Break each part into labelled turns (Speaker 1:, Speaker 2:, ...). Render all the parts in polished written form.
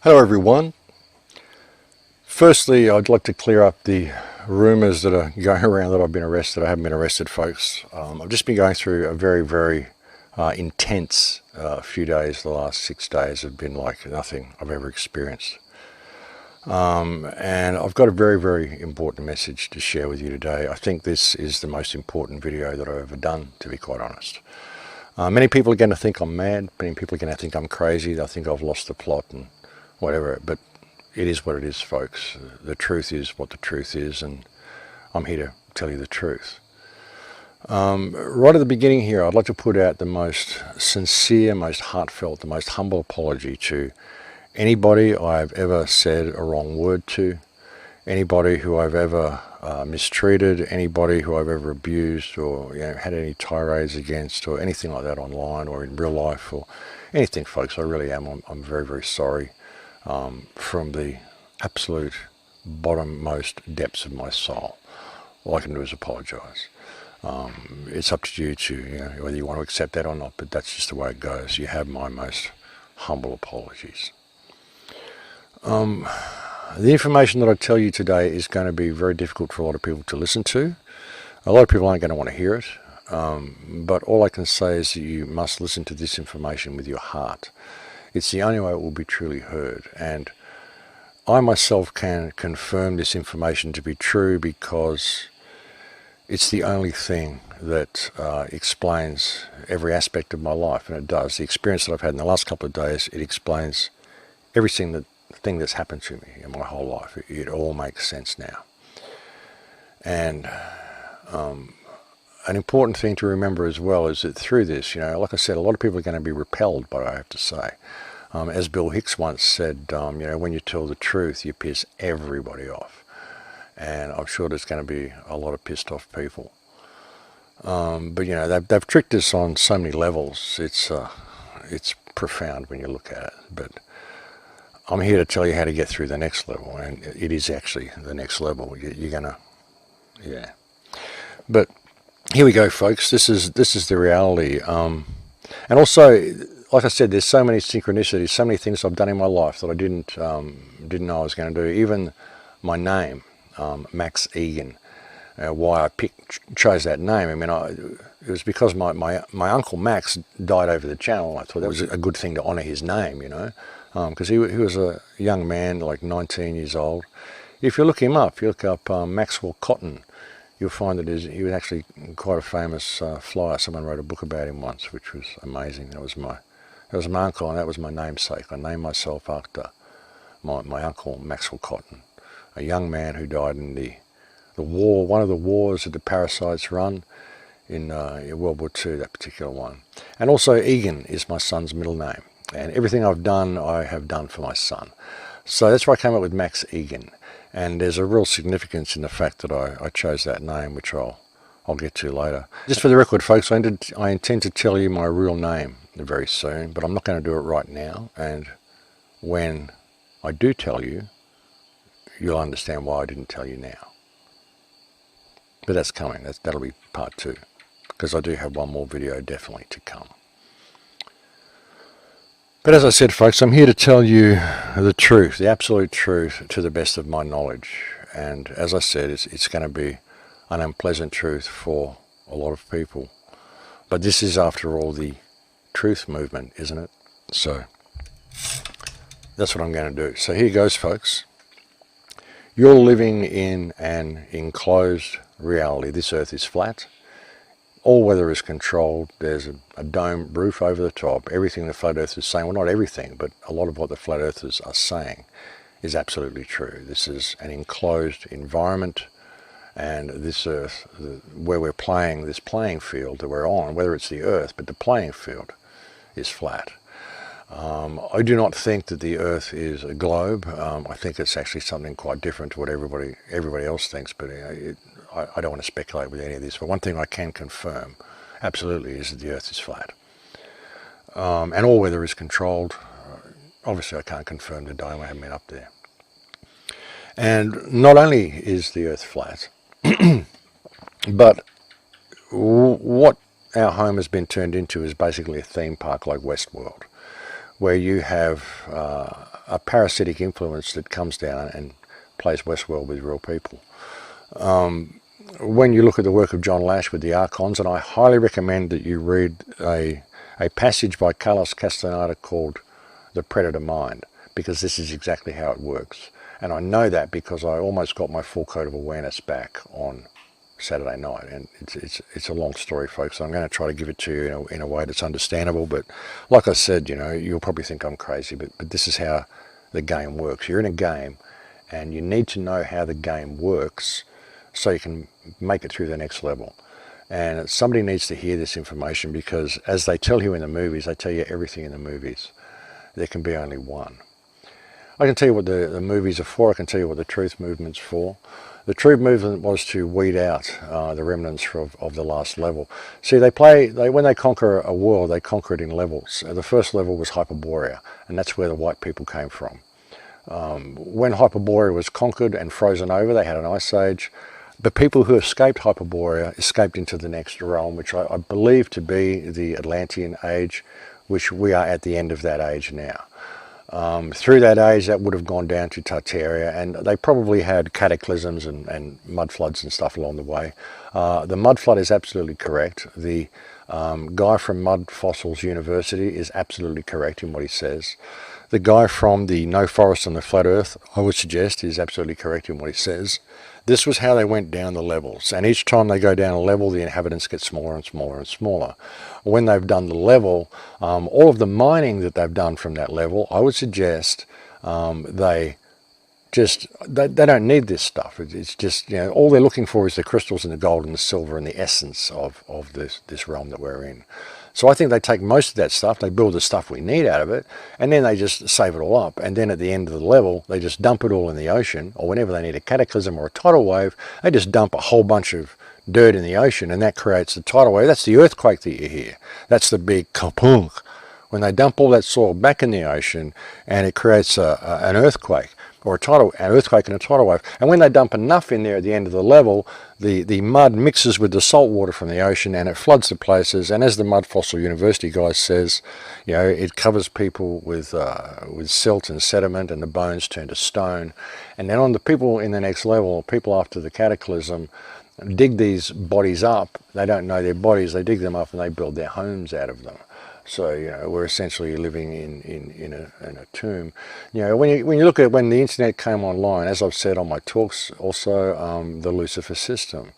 Speaker 1: Hello everyone. Firstly, I'd like to clear up the rumours that are going around that I've been arrested. I haven't been arrested, folks. I've just been going through a very intense few days. The last 6 days have been like nothing I've ever experienced. And I've got a very important message to share with you today. I think this is the most important video that I've ever done, to be quite honest. Many people are going to think I'm mad. Many people are going to think I'm crazy. They'll think I've lost the plot and whatever, but it is what it is, folks. The truth is what the truth is, and I'm here to tell you the truth. Right at the beginning here, I'd like to put out the most sincere, most heartfelt, the most humble apology to anybody I've ever said a wrong word to, anybody who I've ever mistreated, anybody who I've ever abused or had any tirades against or anything like that online or in real life or anything, folks. I really am. I'm very sorry. From the absolute bottommost depths of my soul. All I can do is apologise. It's up to you to, whether you want to accept that or not, but that's just the way it goes. You have my most humble apologies. The information that I tell you today is going to be very difficult for a lot of people to listen to. A lot of people aren't going to want to hear it, but all I can say is that you must listen to this information with your heart. It's the only way it will be truly heard, and I myself can confirm this information to be true because it's the only thing that explains every aspect of my life, and it does. The experience that I've had in the last couple of days, it explains everything that's happened to me in my whole life. It all makes sense now. And an important thing to remember as well is that through this, like I said, a lot of people are going to be repelled by what I have to say. As Bill Hicks once said, when you tell the truth, you piss everybody off. And I'm sure there's going to be a lot of pissed off people. But they've tricked us on so many levels. It's profound when you look at it. But I'm here to tell you how to get through the next level, and it is actually the next level. You're going to, yeah. But here we go, folks. This is the reality. And also, like I said, there's so many synchronicities, so many things I've done in my life that I didn't know I was going to do. Even my name, Max Egan. Why I chose that name. I mean, it was because my uncle Max died over the channel. I thought that was a good thing to honour his name, because he was a young man, like 19 years old. If you look him up, if you look up Maxwell Cotton, you'll find that he was actually quite a famous flyer. Someone wrote a book about him once, which was amazing. That was my uncle, and that was my namesake. I named myself after my uncle Maxwell Cotton, a young man who died in the war, one of the wars that the parasites run in World War II, that particular one. And also Egan is my son's middle name, and everything I've done, I have done for my son. So that's why I came up with Max Egan. And there's a real significance in the fact that I chose that name, which I'll get to later. Just for the record, folks, I intend to tell you my real name very soon, but I'm not going to do it right now. And when I do tell you, you'll understand why I didn't tell you now. But that's coming. That'll be part 2, because I do have one more video definitely to come. But as I said, folks, I'm here to tell you the truth, the absolute truth, to the best of my knowledge. And as I said, it's going to be an unpleasant truth for a lot of people. But this is, after all, the truth movement, isn't it? So that's what I'm going to do. So here goes, folks. You're living in an enclosed reality. This earth is flat. All weather is controlled. There's a dome roof over the top. Everything the flat earth is saying, well, not everything, but a lot of what the flat earthers are saying is absolutely true. This is an enclosed environment, and this earth, where we're playing, this playing field that we're on, whether it's the earth, but the playing field is flat. I do not think that the earth is a globe. I think it's actually something quite different to what everybody else thinks, but I don't want to speculate with any of this. But one thing I can confirm, absolutely, is that the earth is flat. And all weather is controlled. Obviously, I can't confirm the dome. I haven't been up there. And not only is the earth flat, but what our home has been turned into is basically a theme park like Westworld, where you have a parasitic influence that comes down and plays Westworld with real people. When you look at the work of John Lash with the Archons, and I highly recommend that you read a passage by Carlos Castaneda called The Predator Mind, because this is exactly how it works. And I know that because I almost got my full code of awareness back on Saturday night. And it's a long story, folks. I'm going to try to give it to you in a way that's understandable. But like I said, you'll probably think I'm crazy, but this is how the game works. You're in a game, and you need to know how the game works so you can make it through the next level. And somebody needs to hear this information, because as they tell you in the movies, they tell you everything in the movies. There can be only one. I can tell you what the movies are for. I can tell you what the truth movement's for. The truth movement was to weed out the remnants of the last level. See, when they conquer a world, they conquer it in levels. The first level was Hyperborea, and that's where the white people came from. When Hyperborea was conquered and frozen over, they had an ice age. The people who escaped Hyperborea escaped into the next realm, which I believe to be the Atlantean age, which we are at the end of that age now. Through that age, that would have gone down to Tartaria, and they probably had cataclysms and mud floods and stuff along the way. The mud flood is absolutely correct. The guy from Mud Fossils University is absolutely correct in what he says. The guy from the No Forest on the Flat Earth, I would suggest, is absolutely correct in what he says. This was how they went down the levels, and each time they go down a level, the inhabitants get smaller and smaller and smaller. When they've done the level, all of the mining that they've done from that level, I would suggest they don't need this stuff. It's just, all they're looking for is the crystals and the gold and the silver and the essence of this realm that we're in. So I think they take most of that stuff, they build the stuff we need out of it, and then they just save it all up. And then at the end of the level, they just dump it all in the ocean, or whenever they need a cataclysm or a tidal wave, they just dump a whole bunch of dirt in the ocean, and that creates the tidal wave. That's the earthquake that you hear. That's the big kapunk. When they dump all that soil back in the ocean, and it creates an earthquake, or an earthquake and a tidal wave. And when they dump enough in there at the end of the level, the mud mixes with the salt water from the ocean, and it floods the places. And as the Mud Fossil University guy says, it covers people with silt and sediment, and the bones turn to stone. And then on the people in the next level, people after the cataclysm, dig these bodies up. They don't know their bodies. They dig them up and they build their homes out of them. So we're essentially living in a tomb. When you look at when the internet came online, as I've said on my talks, also the Lucifer system.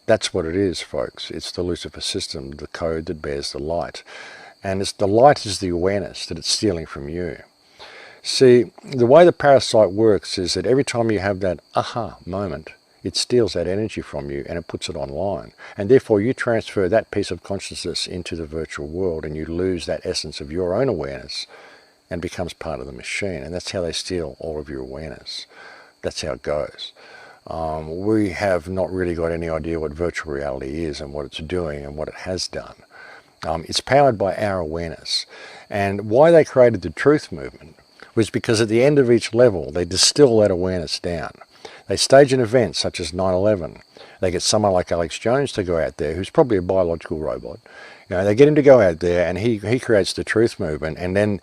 Speaker 1: That's what it is, folks. It's the Lucifer system, the code that bears the light, and the light is the awareness that it's stealing from you. See, the way the parasite works is that every time you have that aha moment, it steals that energy from you and it puts it online. And therefore you transfer that piece of consciousness into the virtual world, and you lose that essence of your own awareness and becomes part of the machine. And that's how they steal all of your awareness. That's how it goes. We have not really got any idea what virtual reality is and what it's doing and what it has done. It's powered by our awareness. And why they created the truth movement was because at the end of each level, they distill that awareness down. They stage an event such as 9/11. They get someone like Alex Jones to go out there, who's probably a biological robot. They get him to go out there, and he creates the truth movement. And then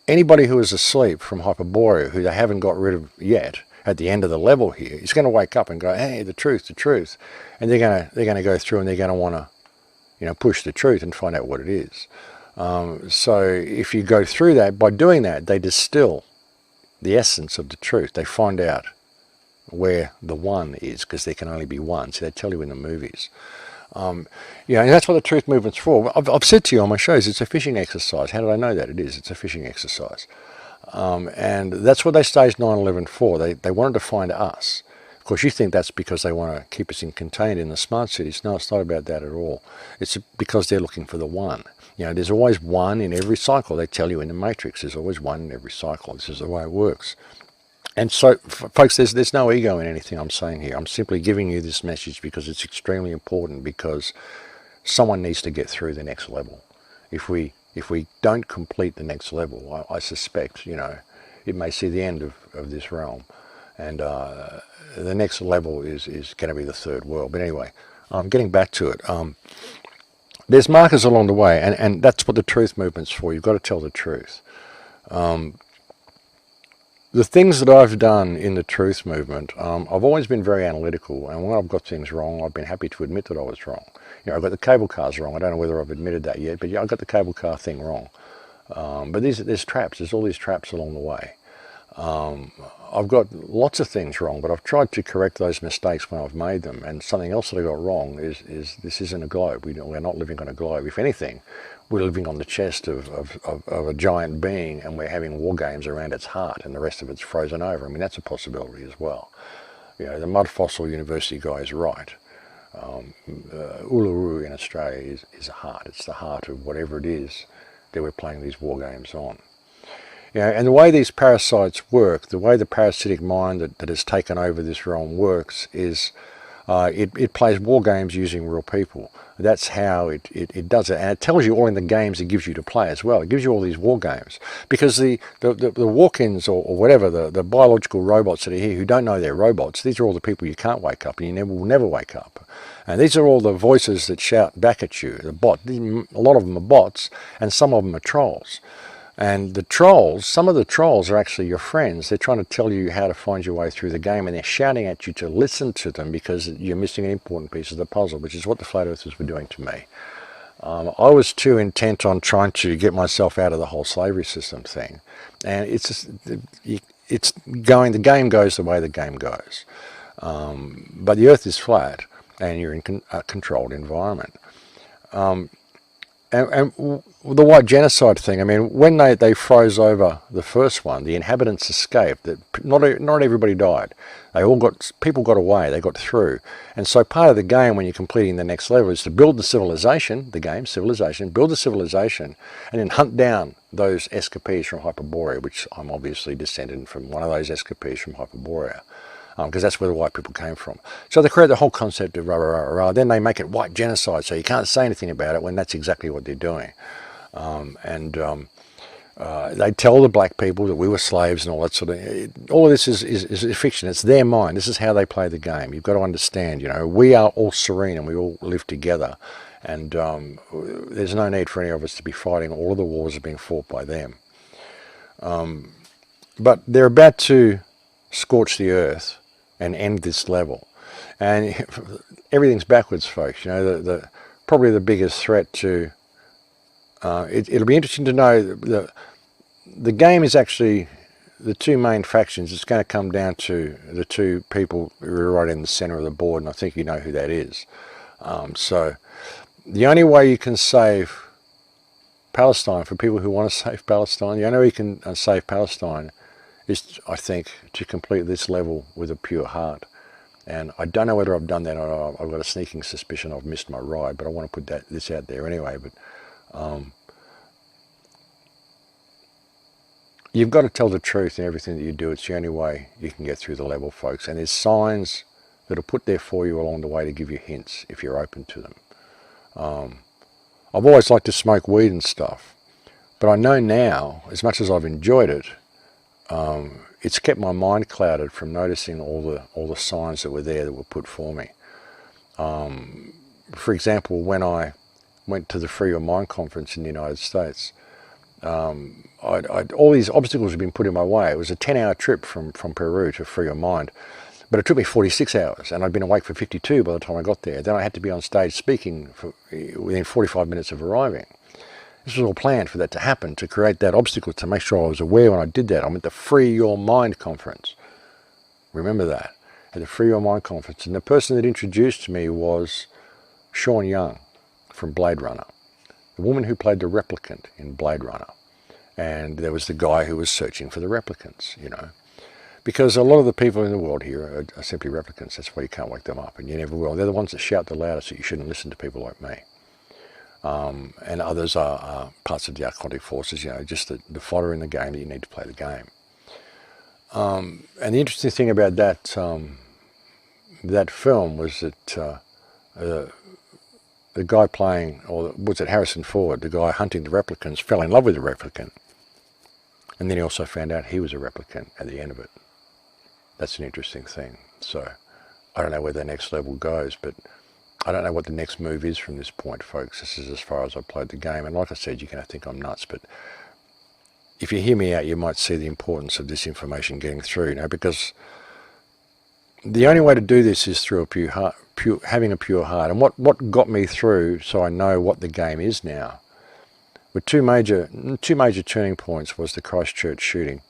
Speaker 1: anybody who is asleep from Hyperborea, who they haven't got rid of yet, at the end of the level here, is going to wake up and go, "Hey, the truth," and they're going to go through and they're going to want to, push the truth and find out what it is. So if you go through that, by doing that, they distill the essence of the truth. They find out where the one is, because there can only be one. So they tell you in the movies. And that's what the truth movement's for. I've said to you on my shows, it's a fishing exercise. How did I know that? It is. It's a fishing exercise. And that's what they staged 9/11 for. They wanted to find us. Of course, you think that's because they want to keep us contained in the smart cities. No, it's not about that at all. It's because they're looking for the one. There's always one in every cycle. They tell you in the Matrix, there's always one in every cycle. This is the way it works. And so, folks, there's no ego in anything I'm saying here. I'm simply giving you this message because it's extremely important, because someone needs to get through the next level. If we don't complete the next level, I suspect, it may see the end of this realm. And the next level is going to be the third world. But anyway, getting back to it, there's markers along the way, and that's what the truth movement's for. You've got to tell the truth. the things that I've done in the truth movement, I've always been very analytical, and when I've got things wrong, I've been happy to admit that I was wrong. I got the cable cars wrong. I don't know whether I've admitted that yet, but yeah, I got the cable car thing wrong. But there's traps. There's all these traps along the way. I've got lots of things wrong, but I've tried to correct those mistakes when I've made them. And something else that I got wrong is this isn't a globe. We're not living on a globe. If anything, we're living on the chest of a giant being, and we're having war games around its heart, and the rest of it's frozen over. I mean, that's a possibility as well. The Mud Fossil University guy is right. Uluru in Australia is a heart. It's the heart of whatever it is that we're playing these war games on. And the way these parasites work, the way the parasitic mind that has taken over this realm works is it plays war games using real people. That's how it does it. And it tells you all in the games it gives you to play as well. It gives you all these war games. Because the walk-ins or whatever, the biological robots that are here who don't know they're robots, these are all the people you can't wake up and you will never wake up. And these are all the voices that shout back at you. A lot of them are bots and some of them are trolls. And the trolls, some of the trolls are actually your friends. They're trying to tell you how to find your way through the game, and they're shouting at you to listen to them because you're missing an important piece of the puzzle, which is what the Flat Earthers were doing to me. I was too intent on trying to get myself out of the whole slavery system thing. And the game goes the way the game goes. But the Earth is flat, and you're in a controlled environment. And the white genocide thing, I mean, when they froze over the first one, the inhabitants escaped. Not everybody died. People got away, they got through. And so part of the game when you're completing the next level is to build the civilization, build the civilization, and then hunt down those escapees from Hyperborea, which I'm obviously descended from one of those escapees from Hyperborea. Because that's where the white people came from. So they create the whole concept of rah, rah, rah, rah. Then they make it white genocide, so you can't say anything about it when that's exactly what they're doing. They tell the black people that we were slaves and all that sort of... All of this is fiction. It's their mind. This is how they play the game. You've got to understand, we are all serene and we all live together. And there's no need for any of us to be fighting. All of the wars are being fought by them. But they're about to scorch the earth and end this level, and everything's backwards, folks. Probably the biggest threat to it'll be interesting to know the game is actually the two main factions. It's going to come down to the two people who are right in the center of the board, and I think you know who that is. So the only way you can save Palestine, for people who want to save Palestine, the only way you can save Palestine is, I think, to complete this level with a pure heart. And I don't know whether I've done that or not. I've got a sneaking suspicion I've missed my ride, but I want to put this out there anyway. But you've got to tell the truth in everything that you do. It's the only way you can get through the level, folks. And there's signs that are put there for you along the way to give you hints if you're open to them. I've always liked to smoke weed and stuff, but I know now, as much as I've enjoyed it, it's kept my mind clouded from noticing all the signs that were there that were put for me. For example, when I went to the Free Your Mind conference in the United States, all these obstacles had been put in my way. It was a 10-hour trip from Peru to Free Your Mind, but it took me 46 hours, and I'd been awake for 52 by the time I got there. Then I had to be on stage speaking within 45 minutes of arriving. This was all planned for that to happen, to create that obstacle, to make sure I was aware when I did that. I'm at the Free Your Mind conference. Remember that, at the Free Your Mind conference. And the person that introduced me was Sean Young from Blade Runner, the woman who played the replicant in Blade Runner. And there was the guy who was searching for the replicants, Because a lot of the people in the world here are simply replicants. That's why you can't wake them up, and you never will. They're the ones that shout the loudest that you shouldn't listen to people like me. And others are parts of the Archontic forces, just the fodder in the game that you need to play the game. And the interesting thing about that film was that the guy playing, or was it Harrison Ford, the guy hunting the replicants, fell in love with the replicant. And then he also found out he was a replicant at the end of it. That's an interesting thing. So I don't know where the next level goes, but I don't know what the next move is from this point, folks. This is as far as I've played the game. And like I said, you're going to think I'm nuts, but if you hear me out, you might see the importance of this information getting through, because the only way to do this is through a pure heart, having a pure heart. And what got me through, so I know what the game is now, were two major turning points. Was the Christchurch shooting,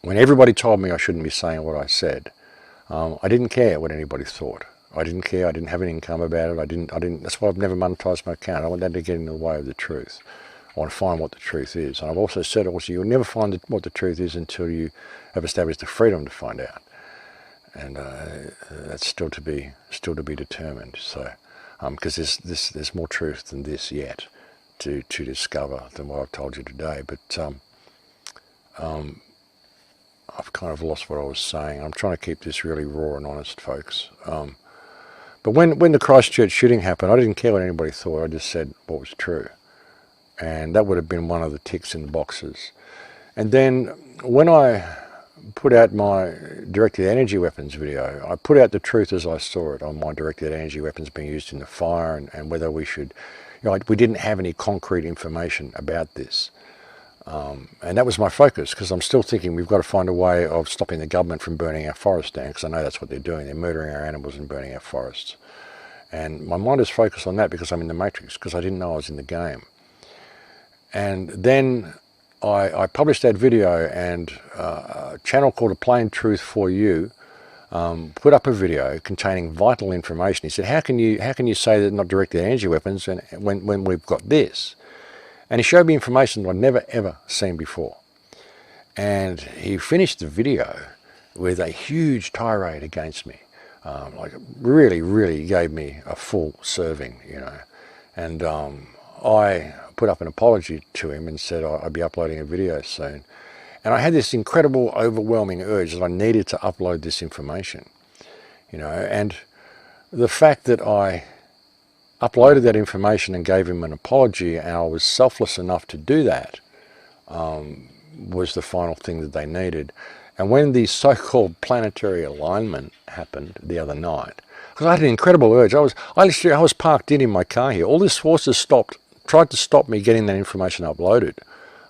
Speaker 1: when everybody told me I shouldn't be saying what I said. I didn't care what anybody thought. I didn't care. I didn't have an income about it. I didn't. That's why I've never monetized my account. I don't want that to get in the way of the truth. I want to find what the truth is. And I've also said, you'll never find what the truth is until you have established the freedom to find out. And that's still to be determined. So, because there's more truth than this yet to discover than what I've told you today. But I've kind of lost what I was saying. I'm trying to keep this really raw and honest, folks. But when the Christchurch shooting happened, I didn't care what anybody thought. I just said what was true. And that would have been one of the ticks in the boxes. And then when I put out my directed energy weapons video, I put out the truth as I saw it on my directed energy weapons being used in the fire, and whether we should, we didn't have any concrete information about this. And that was my focus, because I'm still thinking we've got to find a way of stopping the government from burning our forests down, because I know that's what they're doing. They're murdering our animals and burning our forests. And my mind is focused on that because I'm in the Matrix, because I didn't know I was in the game. And then I published that video, and a channel called A Plain Truth for You put up a video containing vital information. He said, how can you say that not directed energy weapons when we've got this? And he showed me information that I'd never ever seen before. And he finished the video with a huge tirade against me. Really gave me a full serving, And I put up an apology to him and said I'd be uploading a video soon. And I had this incredible, overwhelming urge that I needed to upload this information, And the fact that I uploaded that information and gave him an apology, and I was selfless enough to do that, was the final thing that they needed. And when the so-called planetary alignment happened the other night, because I had an incredible urge, I was parked in my car here. All these forces tried to stop me getting that information uploaded,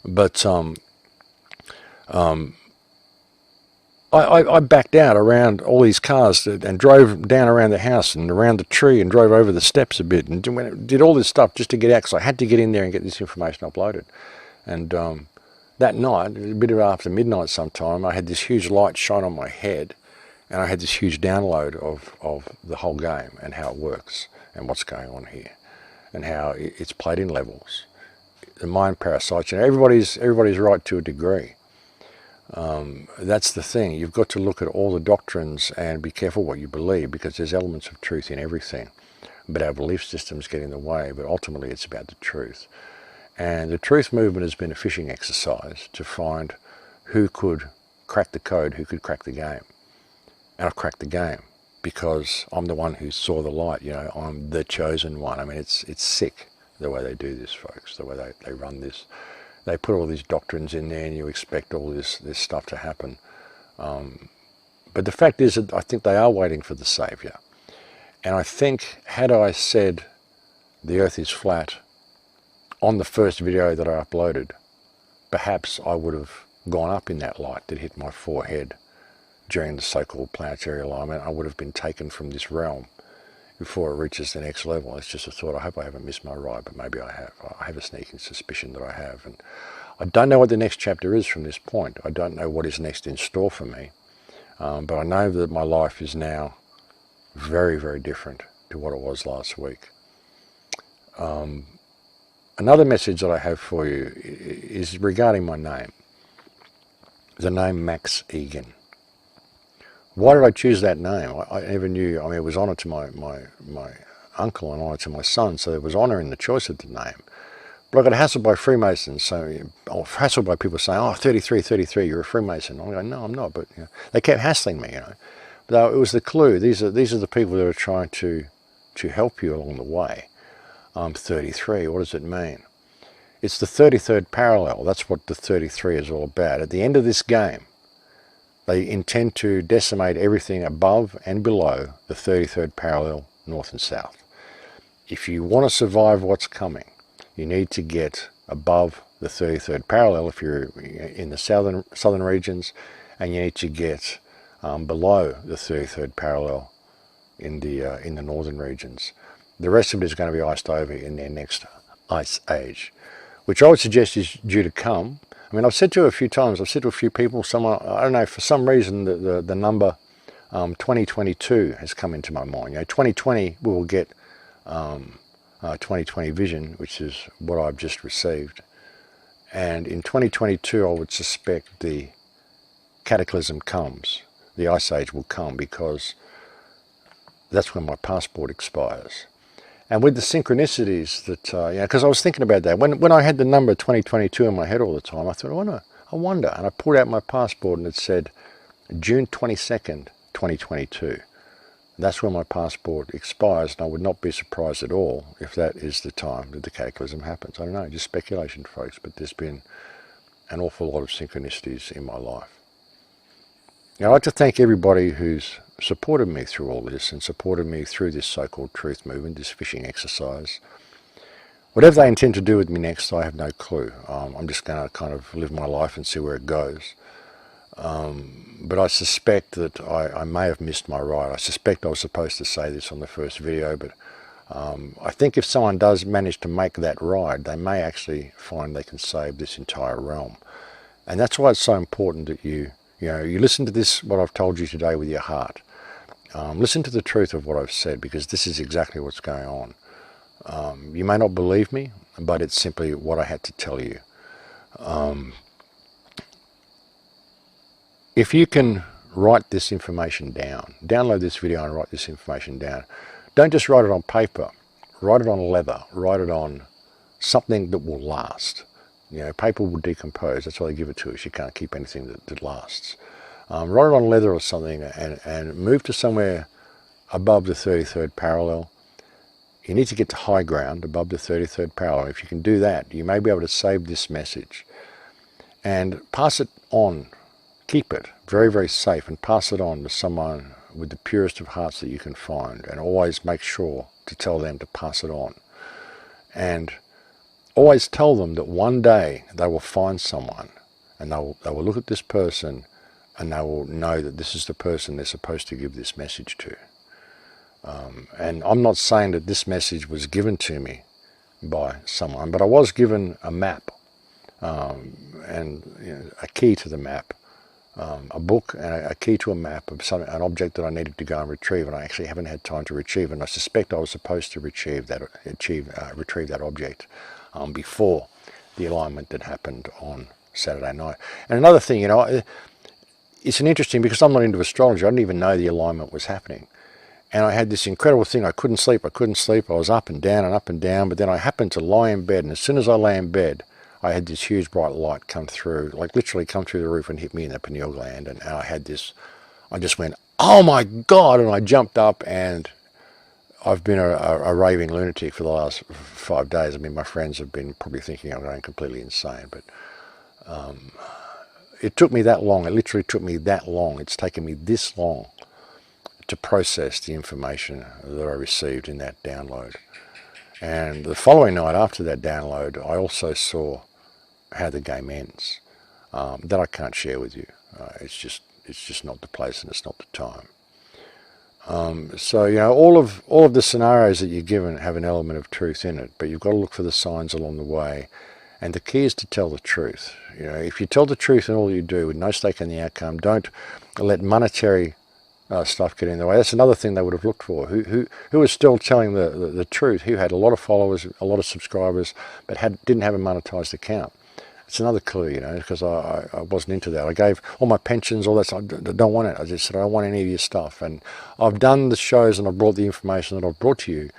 Speaker 1: but I backed out around all these cars and drove down around the house and around the tree and drove over the steps a bit and did all this stuff just to get out, because I had to get in there and get this information uploaded. And that night, a bit after midnight sometime, I had this huge light shine on my head, and I had this huge download of the whole game and how it works and what's going on here and how it's played in levels. The mind parasites, everybody's right to a degree. That's the thing. You've got to look at all the doctrines and be careful what you believe, because there's elements of truth in everything. But our belief systems get in the way, but ultimately it's about the truth. And the truth movement has been a fishing exercise to find who could crack the code, who could crack the game. And I've cracked the game because I'm the one who saw the light. I'm the chosen one. I mean, it's sick the way they do this, folks, the way they run this. They put all these doctrines in there and you expect all this stuff to happen. But the fact is that I think they are waiting for the Saviour. And I think had I said the earth is flat on the first video that I uploaded, perhaps I would have gone up in that light that hit my forehead during the so-called planetary alignment. I would have been taken from this realm before it reaches the next level. It's just a thought. I hope I haven't missed my ride, but maybe I have. I have a sneaking suspicion that I have. And I don't know what the next chapter is from this point. I don't know what is next in store for me. But I know that my life is now very, very different to what it was last week. Another message that I have for you is regarding my name. The name Max Egan. Why did I choose that name? I never knew. I mean, it was honour to my uncle and honour to my son, so there was honour in the choice of the name. But I got hassled by Freemasons, hassled by people saying, 33, you're a Freemason. I go, no, I'm not. But they kept hassling me, But it was the clue. These are the people that are trying to help you along the way. I'm 33. What does it mean? It's the 33rd parallel. That's what the 33 is all about. At the end of this game, they intend to decimate everything above and below the 33rd parallel, north and south. If you want to survive what's coming, you need to get above the 33rd parallel if you're in the southern regions, and you need to get below the 33rd parallel in the northern regions. The rest of it is going to be iced over in their next ice age, which I would suggest is due to come. I mean, I've said to a few times, I've said to a few people, I don't know, for some reason the number 2022 has come into my mind. 2020 we will get 2020 vision, which is what I've just received. And in 2022 I would suspect the cataclysm comes, the ice age will come, because that's when my passport expires. And with the synchronicities that, because I was thinking about that. When I had the number 2022 in my head all the time, I thought, I wonder. And I pulled out my passport and it said June 22nd, 2022. That's when my passport expires, and I would not be surprised at all if that is the time that the cataclysm happens. I don't know, just speculation, folks, but there's been an awful lot of synchronicities in my life. Now, I'd like to thank everybody who's supported me through all this and supported me through this so-called truth movement, this fishing exercise. Whatever they intend to do with me next, I have no clue. I'm just going to kind of live my life and see where it goes. But I suspect that I may have missed my ride. I suspect I was supposed to say this on the first video, but I think if someone does manage to make that ride, they may actually find they can save this entire realm. And that's why it's so important that you listen to this, what I've told you today, with your heart. Listen to the truth of what I've said, because this is exactly what's going on. You may not believe me, but it's simply what I had to tell you. If you can write this information down, download this video and write this information down. Don't just write it on paper. Write it on leather. Write it on something that will last. Paper will decompose. That's why they give it to us. You can't keep anything that lasts. Write it on leather or something and move to somewhere above the 33rd parallel. You need to get to high ground above the 33rd parallel. If you can do that, you may be able to save this message and pass it on. Keep it very, very safe and pass it on to someone with the purest of hearts that you can find, and always make sure to tell them to pass it on. And always tell them that one day they will find someone, and they will look at this person and they will know that this is the person they're supposed to give this message to. And I'm not saying that this message was given to me by someone, but I was given a map and a key to the map. A book and a key to a map of an object that I needed to go and retrieve, and I actually haven't had time to retrieve it. And I suspect I was supposed to retrieve that object before the alignment that happened on Saturday night. And another thing, it's an interesting, because I'm not into astrology, I didn't even know the alignment was happening. And I had this incredible thing, I couldn't sleep. I was up and down, but then I happened to lie in bed, and as soon as I lay in bed, I had this huge bright light come through, like literally come through the roof and hit me in the pineal gland. And I had this, I just went, oh my God, and I jumped up, and I've been a raving lunatic for the last 5 days. I mean, my friends have been probably thinking I'm going completely insane, but it took me that long. It literally took me that long. It's taken me this long to process the information that I received in that download. And the following night after that download, I also saw how the game ends. That I can't share with you. It's just not the place, and it's not the time. So all of the scenarios that you're given have an element of truth in it, but you've got to look for the signs along the way. And the key is to tell the truth. If you tell the truth in all you do, with no stake in the outcome, don't let monetary stuff get in the way. That's another thing they would have looked for. Who was still telling the truth? Who had a lot of followers, a lot of subscribers, but didn't have a monetized account? It's another clue, because I wasn't into that. I gave all my pensions, all that stuff. I don't want it. I just said, I don't want any of your stuff. And I've done the shows and I've brought the information that I've brought to you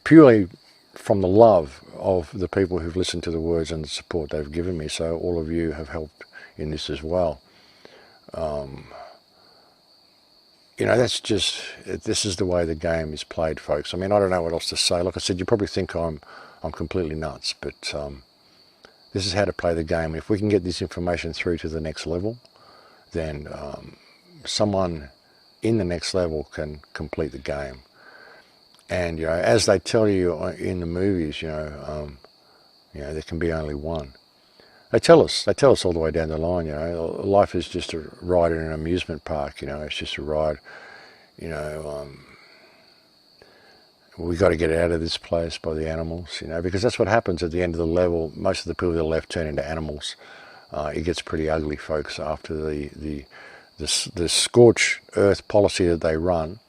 Speaker 1: purely from the love of the people who've listened to the words and the support they've given me. So all of you have helped in this as well. This is the way the game is played, folks. I mean, I don't know what else to say. Like I said, you probably think I'm completely nuts, but this is how to play the game. If we can get this information through to the next level, then someone in the next level can complete the game. And as they tell you in the movies, there can be only one. They tell us all the way down the line, you know, life is just a ride in an amusement park, you know, it's just a ride, you know, we got to get out of this place by the animals, you know, because that's what happens at the end of the level. Most of the people that are left turn into animals. It gets pretty ugly, folks, after the scorched earth policy that they run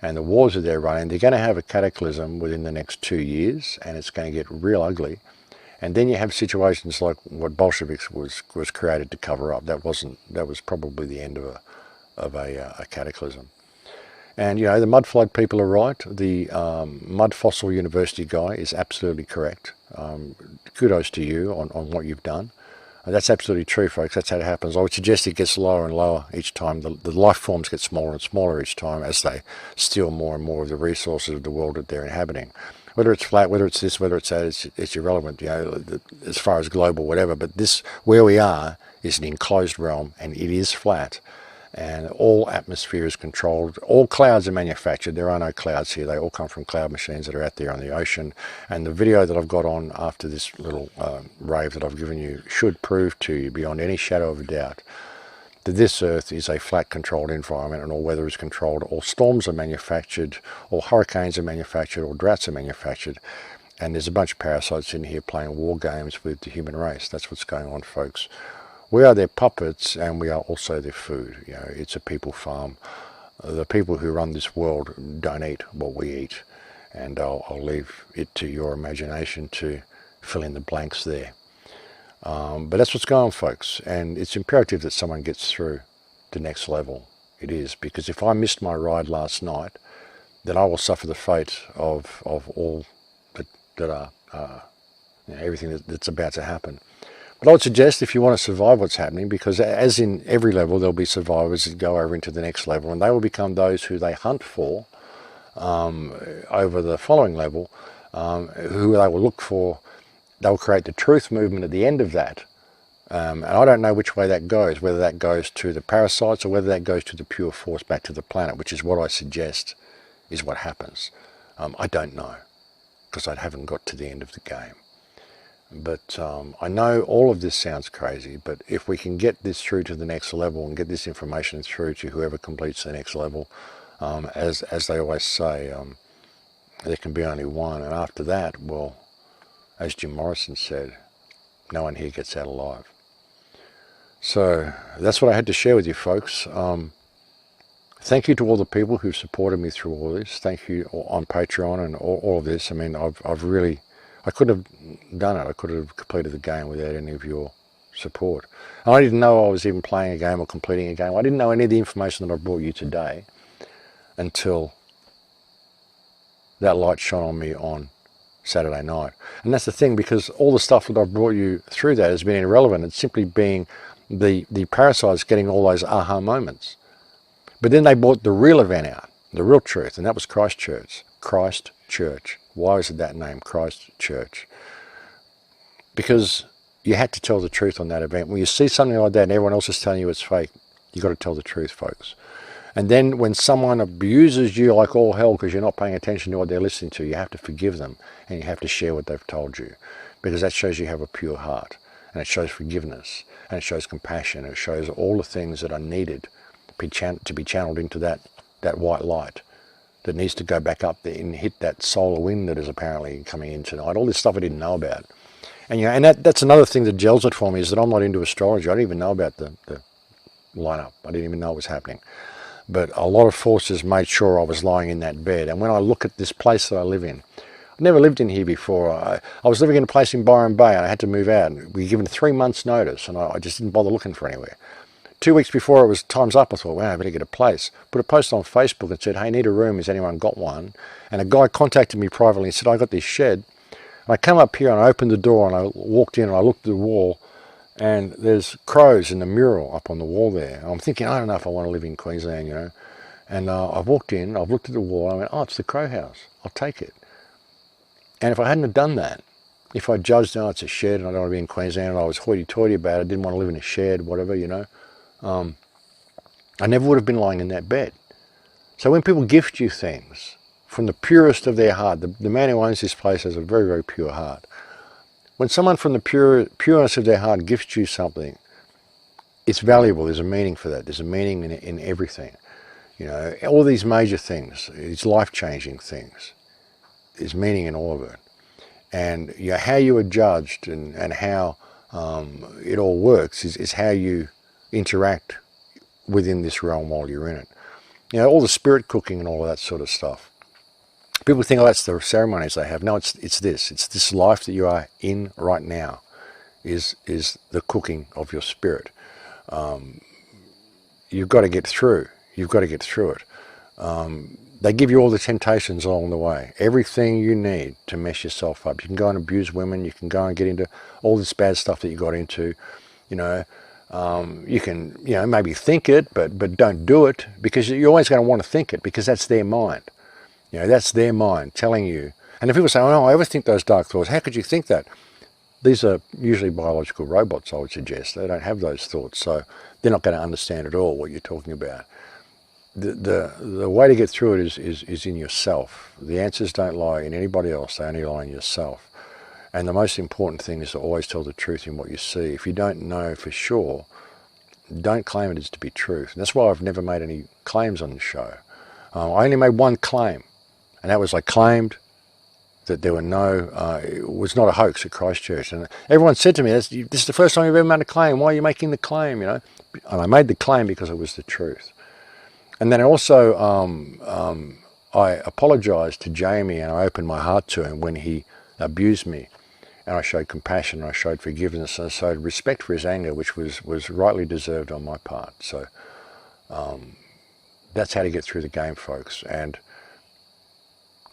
Speaker 1: and the wars that they're running. They're going to have a cataclysm within the next 2 years, and it's going to get real ugly. And then you have situations like what Bolsheviks was created to cover up. That was probably the end of a cataclysm. And, you know, the mud flood people are right. The Mud Fossil University guy is absolutely correct. Kudos to you on what you've done. That's absolutely true, folks. That's how it happens. I would suggest it gets lower and lower each time. The life forms get smaller and smaller each time as they steal more and more of the resources of the world that they're inhabiting. Whether it's flat, whether it's this, whether it's that, it's irrelevant, you know, as far as global, whatever. But this, where we are, is an enclosed realm, and it is flat. And all atmosphere is controlled. All clouds are manufactured. There are no clouds here. They all come from cloud machines that are out there on the ocean. And the video that I've got on after this little rave that I've given you should prove to you beyond any shadow of a doubt that this Earth is a flat controlled environment, and all weather is controlled. All storms are manufactured, all hurricanes are manufactured, all droughts are manufactured. And there's a bunch of parasites in here playing war games with the human race. That's what's going on, folks. We are their puppets, and we are also their food. You know, it's a people farm. The people who run this world don't eat what we eat, and I'll leave it to your imagination to fill in the blanks there. But that's what's going on, folks, and it's imperative that someone gets through the next level. It is, because if I missed my ride last night, then I will suffer the fate of all that are, you know, everything that's about to happen. But I would suggest, if you want to survive what's happening, because as in every level, there'll be survivors that go over into the next level, and they will become those who they hunt for over the following level, who they will look for. They'll create the truth movement at the end of that. And I don't know which way that goes, whether that goes to the parasites or whether that goes to the pure force back to the planet, which is what I suggest is what happens. I don't know, because I haven't got to the end of the game. But I know all of this sounds crazy, but if we can get this through to the next level and get this information through to whoever completes the next level, as they always say, there can be only one. And after that, well, as Jim Morrison said, no one here gets out alive. So that's what I had to share with you, folks. Thank you to all the people who've supported me through all this. Thank you on Patreon and all of this. I mean, I've really... I could have done it. I could have completed the game without any of your support. And I didn't know I was even playing a game or completing a game. I didn't know any of the information that I brought you today until that light shone on me on Saturday night. And that's the thing, because all the stuff that I've brought you through that has been irrelevant. It's simply being the parasites getting all those aha moments. But then they brought the real event out, the real truth, and that was Christchurch. Christchurch. Why is it that name, Christchurch? Because you had to tell the truth on that event. When you see something like that and everyone else is telling you it's fake, you've got to tell the truth, folks. And then when someone abuses you like all hell because you're not paying attention to what they're listening to, you have to forgive them and you have to share what they've told you, because that shows you have a pure heart, and it shows forgiveness, and it shows compassion, and it shows all the things that are needed to be channeled into that white light that needs to go back up there and hit that solar wind that is apparently coming in tonight. All this stuff I didn't know about. And you know, and that's another thing that gels it for me, is that I'm not into astrology. I didn't even know about the lineup. I didn't even know it was happening. But a lot of forces made sure I was lying in that bed. And when I look at this place that I live in, I've never lived in here before. I was living in a place in Byron Bay, and I had to move out. We were given 3 months notice, and I just didn't bother looking for anywhere. 2 weeks before it was time's up, I thought, wow, I better get a place. Put a post on Facebook and said, hey, need a room, has anyone got one? And a guy contacted me privately and said, I got this shed. And I came up here and I opened the door and I walked in and I looked at the wall, and there's crows in the mural up on the wall there. And I'm thinking, I don't know if I want to live in Queensland, you know. And I've walked in, I've looked at the wall, and I went, oh, it's the crow house. I'll take it. And if I hadn't have done that, if I judged, oh, it's a shed and I don't want to be in Queensland, and I was hoity-toity about it, didn't want to live in a shed, whatever, you know, I never would have been lying in that bed. So when people gift you things from the purest of their heart, the man who owns this place has a very, very pure heart. When someone from the pureness of their heart gifts you something, it's valuable. There's a meaning for that. There's a meaning in everything. You know, all these major things, these life-changing things, there's meaning in all of it. And you know, how you are judged and how it all works is how you interact within this realm while you're in it. You know, all the spirit cooking and all of that sort of stuff. People think, oh, that's the ceremonies they have. No, it's this. It's this life that you are in right now is the cooking of your spirit. You've got to get through. You've got to get through it. They give you all the temptations along the way. Everything you need to mess yourself up. You can go and abuse women. You can go and get into all this bad stuff that you got into. You know, you can, you know, maybe think it, but don't do it, because you're always going to want to think it, because that's their mind. You know, that's their mind telling you. And if people say, oh, no, I ever think those dark thoughts. How could you think that? These are usually biological robots, I would suggest. They don't have those thoughts, so they're not going to understand at all what you're talking about. The way to get through it is in yourself. The answers don't lie in anybody else, they only lie in yourself. And the most important thing is to always tell the truth in what you see. If you don't know for sure, don't claim it as to be truth. And that's why I've never made any claims on the show. I only made one claim, and that was I claimed that there were no, it was not a hoax at Christchurch. And everyone said to me, this is the first time you've ever made a claim. Why are you making the claim, you know? And I made the claim because it was the truth. And then also, I apologised to Jamie, and I opened my heart to him when he abused me. And I showed compassion, and I showed forgiveness, and I showed respect for his anger, which was rightly deserved on my part. So that's how to get through the game, folks. And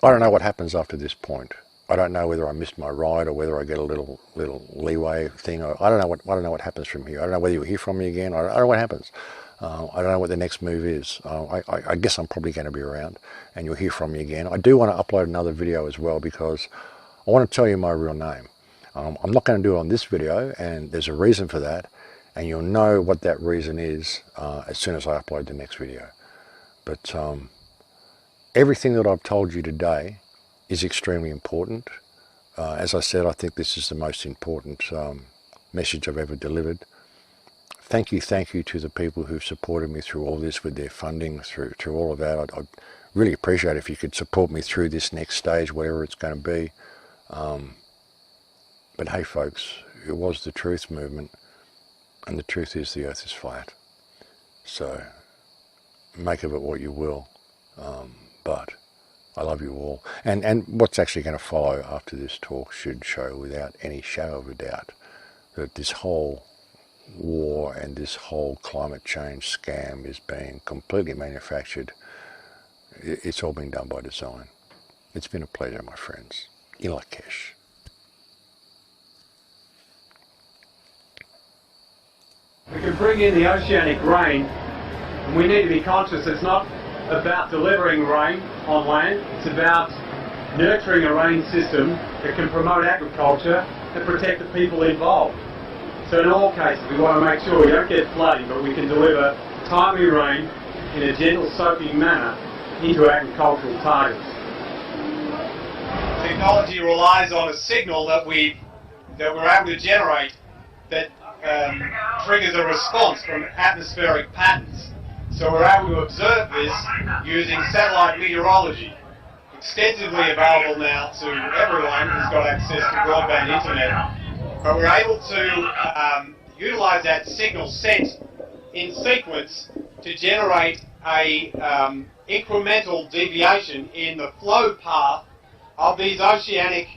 Speaker 1: I don't know what happens after this point. I don't know whether I missed my ride or whether I get a little leeway thing. I don't know what happens from here. I don't know whether you'll hear from me again. I don't know what happens. I don't know what the next move is. I guess I'm probably going to be around, and you'll hear from me again. I do want to upload another video as well, because I want to tell you my real name. I'm not going to do it on this video, and there's a reason for that, and you'll know what that reason is as soon as I upload the next video. But everything that I've told you today is extremely important. As I said, I think this is the most important message I've ever delivered. Thank you to the people who've supported me through all this with their funding, through all of that. I'd really appreciate it if you could support me through this next stage, whatever it's going to be. But hey folks, it was the truth movement, and the truth is the earth is flat. So make of it what you will, but I love you all. And what's actually going to follow after this talk should show without any shadow of a doubt that this whole war and this whole climate change scam is being completely manufactured. It's all been done by design. It's been a pleasure, my friends. In Lakesh.
Speaker 2: We can bring in the oceanic rain, and we need to be conscious it's not about delivering rain on land, it's about nurturing a rain system that can promote agriculture and protect the people involved. So in all cases we want to make sure we don't get flooding, but we can deliver timely rain in a gentle soaking manner into agricultural targets. Technology relies on a signal that we're able to generate that triggers a response from atmospheric patterns. So we're able to observe this using satellite meteorology, extensively available now to everyone who's got access to broadband internet. But we're able to utilise that signal sent in sequence to generate a incremental deviation in the flow path of these oceanic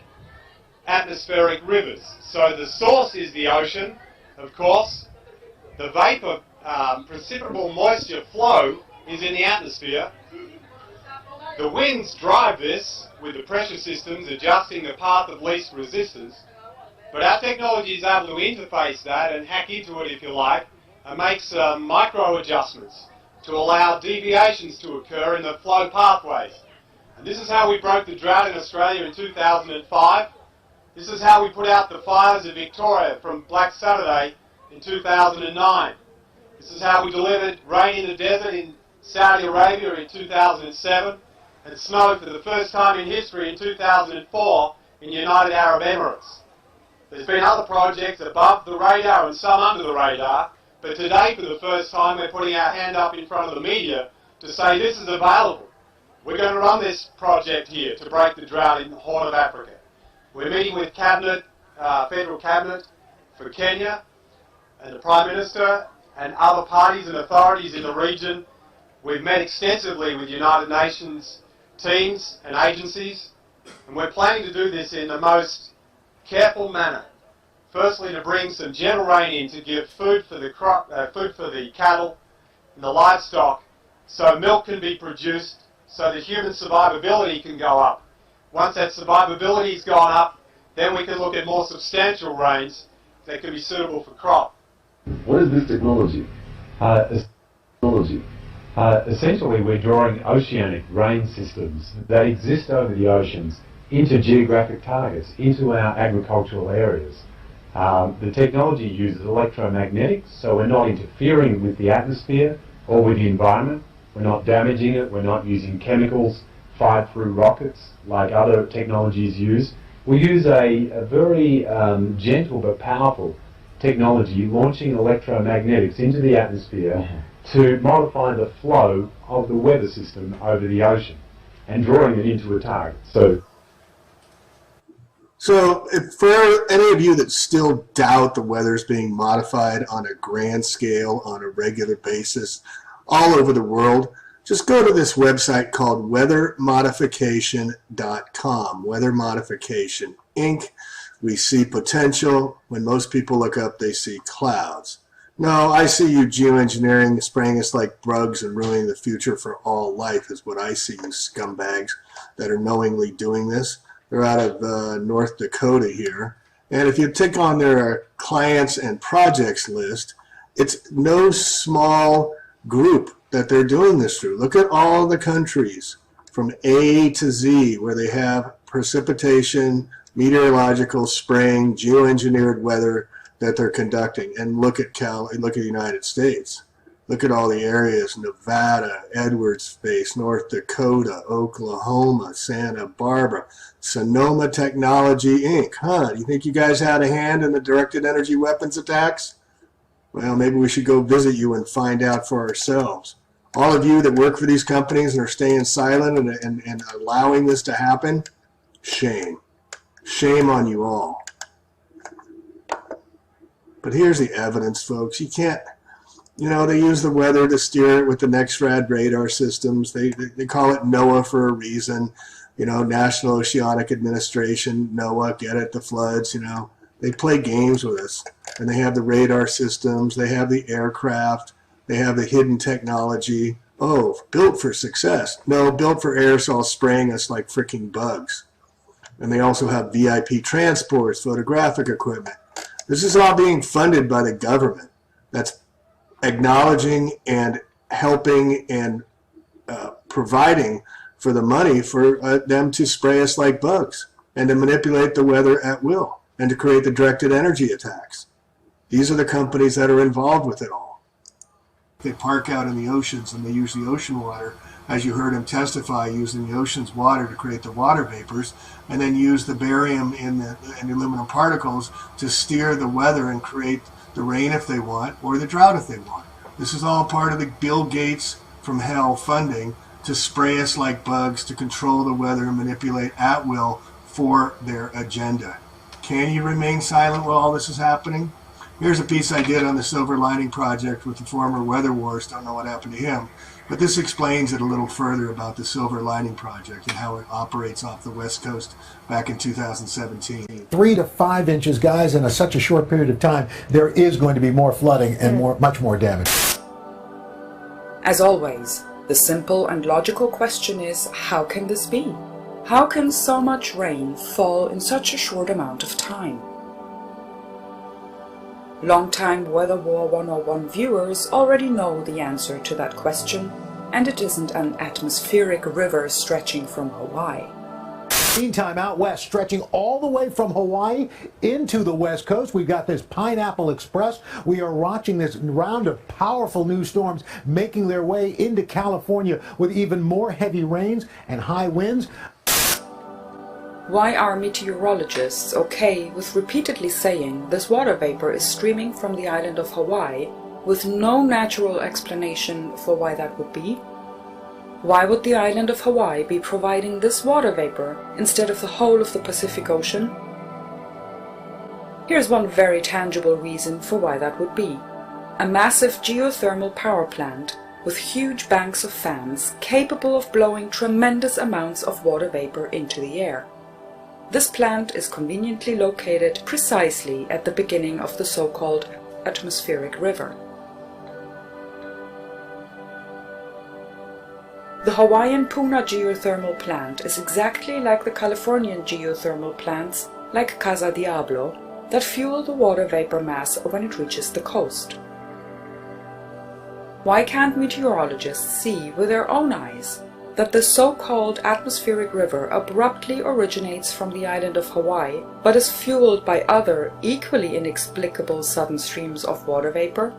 Speaker 2: atmospheric rivers. So the source is the ocean, of course. The vapour, precipitable moisture flow is in the atmosphere. The winds drive this with the pressure systems adjusting the path of least resistance. But our technology is able to interface that and hack into it, if you like, and make some micro adjustments to allow deviations to occur in the flow pathways. And this is how we broke the drought in Australia in 2005. This is how we put out the fires of Victoria from Black Saturday in 2009. This is how we delivered rain in the desert in Saudi Arabia in 2007, and snow for the first time in history in 2004 in the United Arab Emirates. There's been other projects above the radar and some under the radar, but today, for the first time, we're putting our hand up in front of the media to say this is available. We're going to run this project here to break the drought in the Horn of Africa. We're meeting with Cabinet, Federal Cabinet for Kenya and the Prime Minister and other parties and authorities in the region. We've met extensively with United Nations teams and agencies, and we're planning to do this in the most careful manner. Firstly, to bring some gentle rain in to give food for the food for the cattle and the livestock, so milk can be produced, so the human survivability can go up. Once that survivability's gone up, then we can look at more substantial rains that can be suitable for crop.
Speaker 3: What is this technology?
Speaker 4: Essentially, we're drawing oceanic rain systems that exist over the oceans into geographic targets, into our agricultural areas. The technology uses electromagnetics, so we're not interfering with the atmosphere or with the environment. We're not damaging it. We're not using chemicals fired through rockets like other technologies use. We use a very gentle but powerful technology launching electromagnetics into the atmosphere to modify the flow of the weather system over the ocean and drawing it into a target.
Speaker 5: So if for any of you that still doubt the weather's being modified on a grand scale on a regular basis all over the world, just go to this website called weathermodification.com. Weather Modification Inc. We see potential. When most people look up, they see clouds. No, I see you geoengineering, spraying us like bugs and ruining the future for all life is what I see, you scumbags that are knowingly doing this. They're out of North Dakota here. And if you tick on their clients and projects list, it's no small group that they're doing this through. Look at all the countries from A to Z where they have precipitation, meteorological spraying, geoengineered weather that they're conducting. And look at the United States. Look at all the areas: Nevada, Edwards Space, North Dakota, Oklahoma, Santa Barbara, Sonoma Technology Inc. Do you think you guys had a hand in the directed energy weapons attacks? Well, maybe we should go visit you and find out for ourselves. All of you that work for these companies and are staying silent and allowing this to happen, shame. Shame on you all. But here's the evidence, folks. You can't, they use the weather to steer it with the NEXRAD radar systems. They call it NOAA for a reason. National Oceanic Administration, NOAA, get it, the floods, They play games with us. And they have the radar systems. They have the aircraft. They have the hidden technology. Oh, built for success. No, built for aerosol spraying us like freaking bugs. And they also have VIP transports, photographic equipment. This is all being funded by the government. That's acknowledging and helping and providing for the money for them to spray us like bugs and to manipulate the weather at will and to create the directed energy attacks. These are the companies that are involved with it all. They park out in the oceans and they use the ocean water, as you heard him testify, using the ocean's water to create the water vapors, and then use the barium in the aluminum particles to steer the weather and create the rain if they want, or the drought if they want. This is all part of the Bill Gates from hell funding to spray us like bugs, to control the weather and manipulate at will for their agenda. Can you remain silent while all this is happening? Here's a piece I did on the Silver Lining Project with the former Weather Wars. Don't know what happened to him. But this explains it a little further about the Silver Lining Project and how it operates off the West Coast back in 2017.
Speaker 6: 3 to 5 inches, guys, in such a short period of time, there is going to be more flooding and much more damage.
Speaker 7: As always, the simple and logical question is, how can this be? How can so much rain fall in such a short amount of time? Longtime Weather War 101 viewers already know the answer to that question, and it isn't an atmospheric river stretching from Hawaii.
Speaker 6: Meantime, out west, stretching all the way from Hawaii into the west coast, we've got this Pineapple Express. We are watching this round of powerful new storms making their way into California with even more heavy rains and high winds.
Speaker 7: Why are meteorologists okay with repeatedly saying this water vapor is streaming from the island of Hawaii with no natural explanation for why that would be? Why would the island of Hawaii be providing this water vapor instead of the whole of the Pacific Ocean? Here's one very tangible reason for why that would be. A massive geothermal power plant with huge banks of fans capable of blowing tremendous amounts of water vapor into the air. This plant is conveniently located precisely at the beginning of the so-called atmospheric river. The Hawaiian Puna geothermal plant is exactly like the Californian geothermal plants like Casa Diablo that fuel the water vapor mass when it reaches the coast. Why can't meteorologists see with their own eyes that the so-called atmospheric river abruptly originates from the island of Hawaii, but is fueled by other, equally inexplicable sudden streams of water vapor?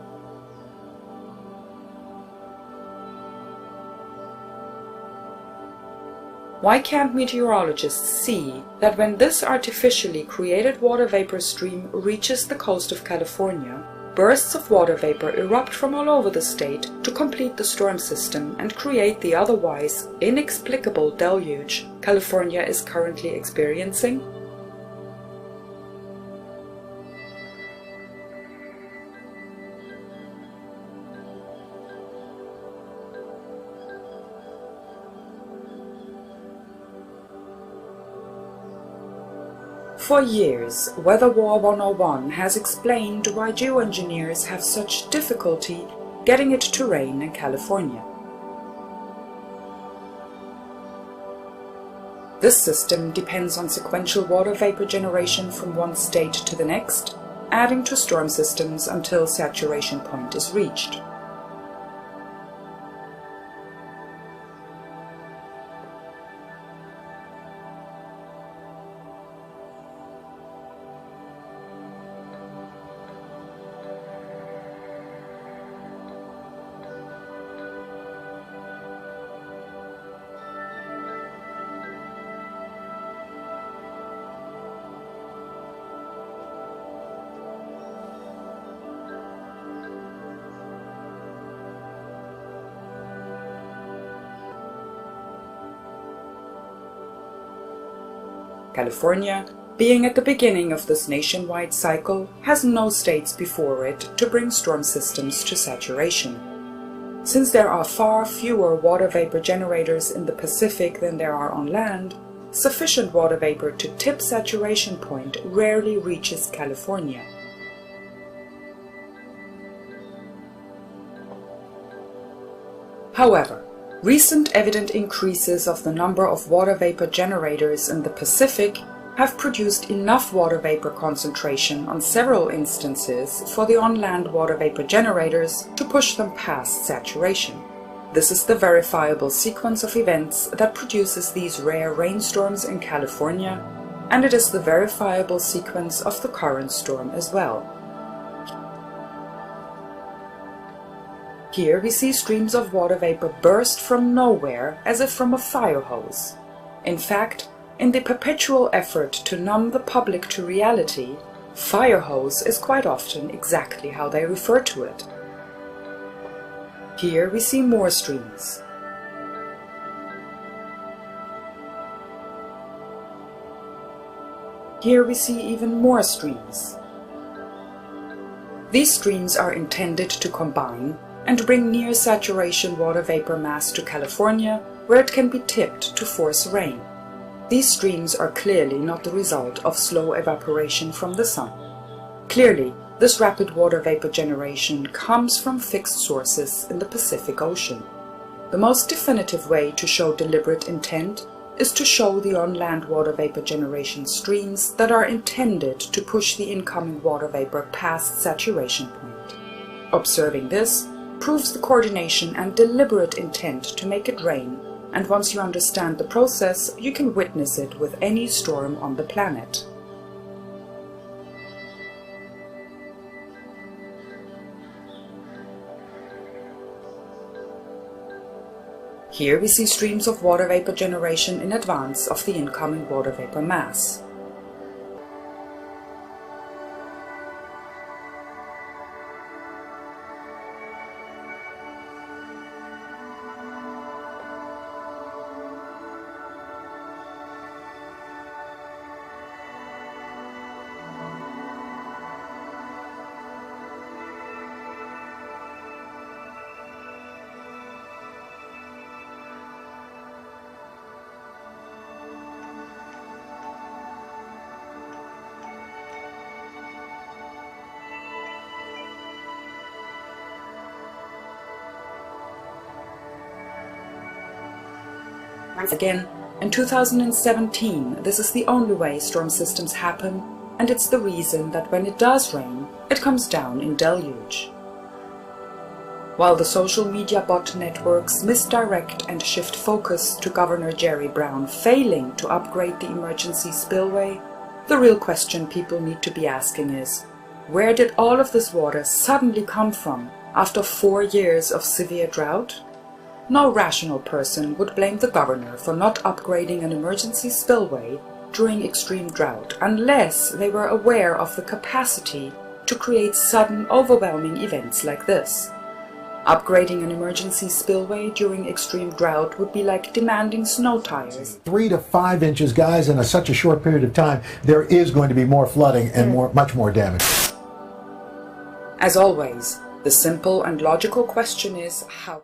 Speaker 7: Why can't meteorologists see that when this artificially created water vapor stream reaches the coast of California, bursts of water vapor erupt from all over the state to complete the storm system and create the otherwise inexplicable deluge California is currently experiencing? For years, Weather War 101 has explained why geoengineers have such difficulty getting it to rain in California. This system depends on sequential water vapor generation from one state to the next, adding to storm systems until saturation point is reached. California, being at the beginning of this nationwide cycle, has no states before it to bring storm systems to saturation. Since there are far fewer water vapor generators in the Pacific than there are on land, sufficient water vapor to tip saturation point rarely reaches California. However, recent evident increases of the number of water vapor generators in the Pacific have produced enough water vapor concentration on several instances for the on-land water vapor generators to push them past saturation. This is the verifiable sequence of events that produces these rare rainstorms in California, and it is the verifiable sequence of the current storm as well. Here we see streams of water vapor burst from nowhere as if from a fire hose. In fact, in the perpetual effort to numb the public to reality, fire hose is quite often exactly how they refer to it. Here we see more streams. Here we see even more streams. These streams are intended to combine and bring near saturation water vapor mass to California, where it can be tipped to force rain. These streams are clearly not the result of slow evaporation from the sun. Clearly, this rapid water vapor generation comes from fixed sources in the Pacific Ocean. The most definitive way to show deliberate intent is to show the on-land water vapor generation streams that are intended to push the incoming water vapor past saturation point. Observing this proves the coordination and deliberate intent to make it rain, and once you understand the process, you can witness it with any storm on the planet. Here we see streams of water vapor generation in advance of the incoming water vapor mass. Once again, in 2017, this is the only way storm systems happen, and it's the reason that when it does rain, it comes down in deluge. While the social media bot networks misdirect and shift focus to Governor Jerry Brown failing to upgrade the emergency spillway, the real question people need to be asking is, where did all of this water suddenly come from after 4 years of severe drought? No rational person would blame the governor for not upgrading an emergency spillway during extreme drought unless they were aware of the capacity to create sudden, overwhelming events like this. Upgrading an emergency spillway during extreme drought would be like demanding snow tires.
Speaker 6: 3 to 5 inches, guys, in such a short period of time, there is going to be more flooding and much more damage.
Speaker 7: As always, the simple and logical question is how